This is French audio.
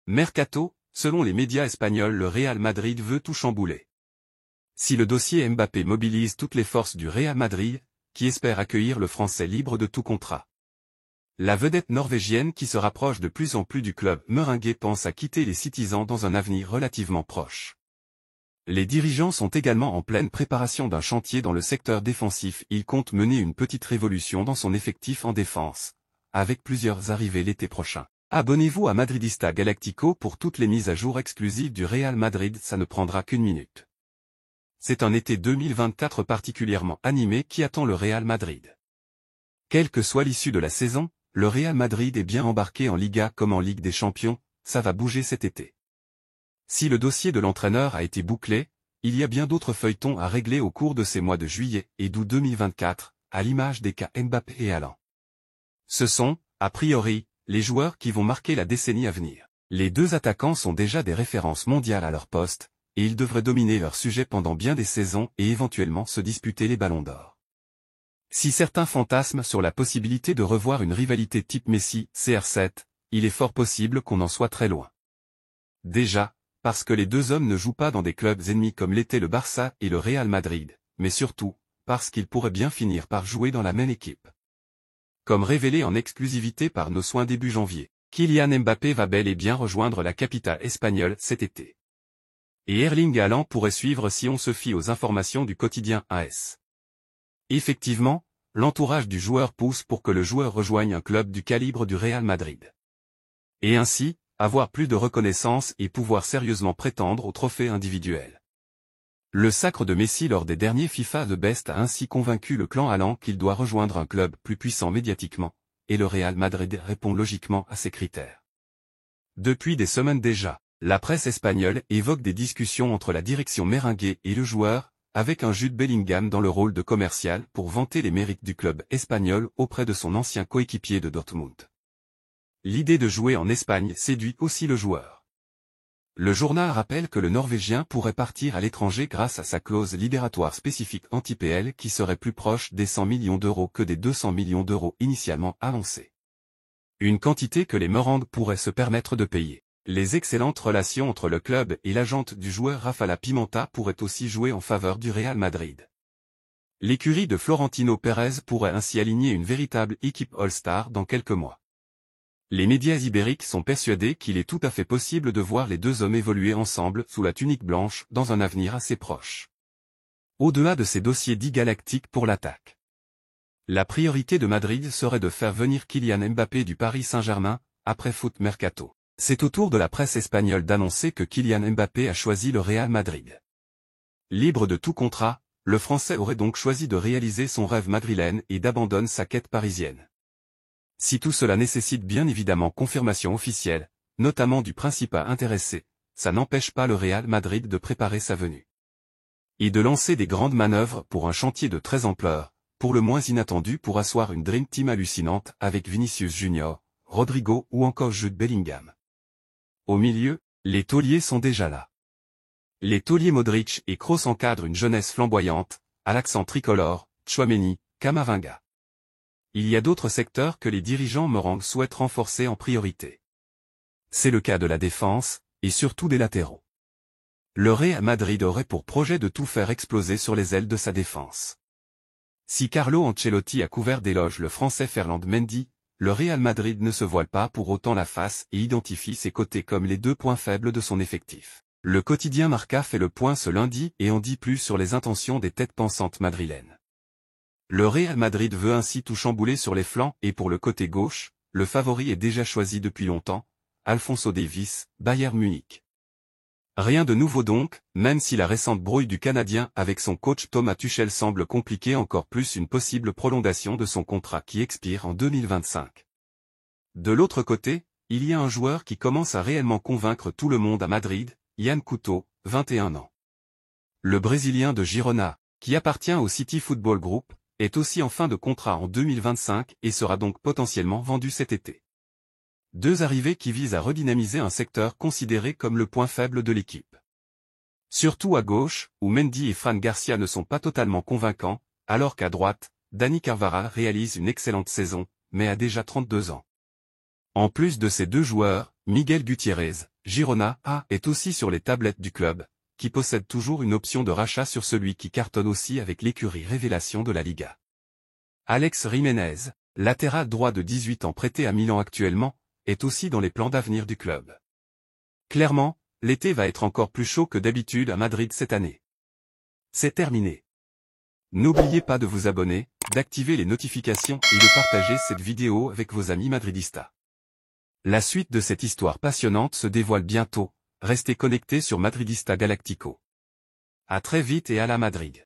Mercato, selon les médias espagnols, le Real Madrid veut tout chambouler. Si le dossier Mbappé mobilise toutes les forces du Real Madrid, qui espère accueillir le Français libre de tout contrat. La vedette norvégienne qui se rapproche de plus en plus du club merengue pense à quitter les Citizens dans un avenir relativement proche. Les dirigeants sont également en pleine préparation d'un chantier dans le secteur défensif. Ils comptent mener une petite révolution dans son effectif en défense, avec plusieurs arrivées l'été prochain. Abonnez-vous à Madridista Galactico pour toutes les mises à jour exclusives du Real Madrid, ça ne prendra qu'une minute. C'est un été 2024 particulièrement animé qui attend le Real Madrid. Quelle que soit l'issue de la saison, le Real Madrid est bien embarqué en Liga comme en Ligue des Champions, ça va bouger cet été. Si le dossier de l'entraîneur a été bouclé, il y a bien d'autres feuilletons à régler au cours de ces mois de juillet et d'août 2024, à l'image des cas Mbappé et Haaland. Ce sont, a priori, les joueurs qui vont marquer la décennie à venir. Les deux attaquants sont déjà des références mondiales à leur poste, et ils devraient dominer leur sujet pendant bien des saisons et éventuellement se disputer les ballons d'or. Si certains fantasment sur la possibilité de revoir une rivalité type Messi-CR7, il est fort possible qu'on en soit très loin. Déjà, parce que les deux hommes ne jouent pas dans des clubs ennemis comme l'étaient le Barça et le Real Madrid, mais surtout, parce qu'ils pourraient bien finir par jouer dans la même équipe. Comme révélé en exclusivité par Nos Soins début janvier, Kylian Mbappé va bel et bien rejoindre la capitale espagnole cet été. Et Erling Haaland pourrait suivre si on se fie aux informations du quotidien AS. Effectivement, l'entourage du joueur pousse pour que le joueur rejoigne un club du calibre du Real Madrid. Et ainsi, avoir plus de reconnaissance et pouvoir sérieusement prétendre au trophée individuel. Le sacre de Messi lors des derniers FIFA The Best a ainsi convaincu le clan Haaland qu'il doit rejoindre un club plus puissant médiatiquement, et le Real Madrid répond logiquement à ces critères. Depuis des semaines déjà, la presse espagnole évoque des discussions entre la direction merengue et le joueur, avec un Jude Bellingham dans le rôle de commercial pour vanter les mérites du club espagnol auprès de son ancien coéquipier de Dortmund. L'idée de jouer en Espagne séduit aussi le joueur. Le journal rappelle que le Norvégien pourrait partir à l'étranger grâce à sa clause libératoire spécifique anti-PL qui serait plus proche des 100 millions d'euros que des 200 millions d'euros initialement annoncés. Une quantité que les merengues pourraient se permettre de payer. Les excellentes relations entre le club et l'agente du joueur Rafaela Pimenta pourraient aussi jouer en faveur du Real Madrid. L'écurie de Florentino Pérez pourrait ainsi aligner une véritable équipe All-Star dans quelques mois. Les médias ibériques sont persuadés qu'il est tout à fait possible de voir les deux hommes évoluer ensemble sous la tunique blanche dans un avenir assez proche. Au-delà de ces dossiers dits galactiques pour l'attaque. La priorité de Madrid serait de faire venir Kylian Mbappé du Paris Saint-Germain, après foot mercato. C'est au tour de la presse espagnole d'annoncer que Kylian Mbappé a choisi le Real Madrid. Libre de tout contrat, le Français aurait donc choisi de réaliser son rêve madrilène et d'abandonner sa quête parisienne. Si tout cela nécessite bien évidemment confirmation officielle, notamment du principal intéressé, ça n'empêche pas le Real Madrid de préparer sa venue. Et de lancer des grandes manœuvres pour un chantier de 13 ampleur, pour le moins inattendu pour asseoir une Dream Team hallucinante avec Vinicius Junior, Rodrigo ou encore Jude Bellingham. Au milieu, les tauliers sont déjà là. Les tauliers Modric et Kroos encadrent une jeunesse flamboyante, à l'accent tricolore, Tchouaméni, Camavinga. Il y a d'autres secteurs que les dirigeants merengues souhaitent renforcer en priorité. C'est le cas de la défense, et surtout des latéraux. Le Real Madrid aurait pour projet de tout faire exploser sur les ailes de sa défense. Si Carlo Ancelotti a couvert d'éloges le Français Ferland Mendy, le Real Madrid ne se voile pas pour autant la face et identifie ses côtés comme les deux points faibles de son effectif. Le quotidien Marca fait le point ce lundi et en dit plus sur les intentions des têtes pensantes madrilènes. Le Real Madrid veut ainsi tout chambouler sur les flancs et pour le côté gauche, le favori est déjà choisi depuis longtemps, Alphonso Davies, Bayern Munich. Rien de nouveau donc, même si la récente brouille du Canadien avec son coach Thomas Tuchel semble compliquer encore plus une possible prolongation de son contrat qui expire en 2025. De l'autre côté, il y a un joueur qui commence à réellement convaincre tout le monde à Madrid, Yann Couto, 21 ans. Le Brésilien de Girona, qui appartient au City Football Group, est aussi en fin de contrat en 2025 et sera donc potentiellement vendu cet été. Deux arrivées qui visent à redynamiser un secteur considéré comme le point faible de l'équipe. Surtout à gauche, où Mendy et Fran Garcia ne sont pas totalement convaincants, alors qu'à droite, Dani Carvajal réalise une excellente saison, mais a déjà 32 ans. En plus de ces deux joueurs, Miguel Gutiérrez, Girona A, est aussi sur les tablettes du club, qui possède toujours une option de rachat sur celui qui cartonne aussi avec l'écurie révélation de la Liga. Alex Jiménez, latéral droit de 18 ans prêté à Milan actuellement, est aussi dans les plans d'avenir du club. Clairement, l'été va être encore plus chaud que d'habitude à Madrid cette année. C'est terminé. N'oubliez pas de vous abonner, d'activer les notifications et de partager cette vidéo avec vos amis madridistas. La suite de cette histoire passionnante se dévoile bientôt, restez connectés sur Madridista Galactico. À très vite et à la Madrid.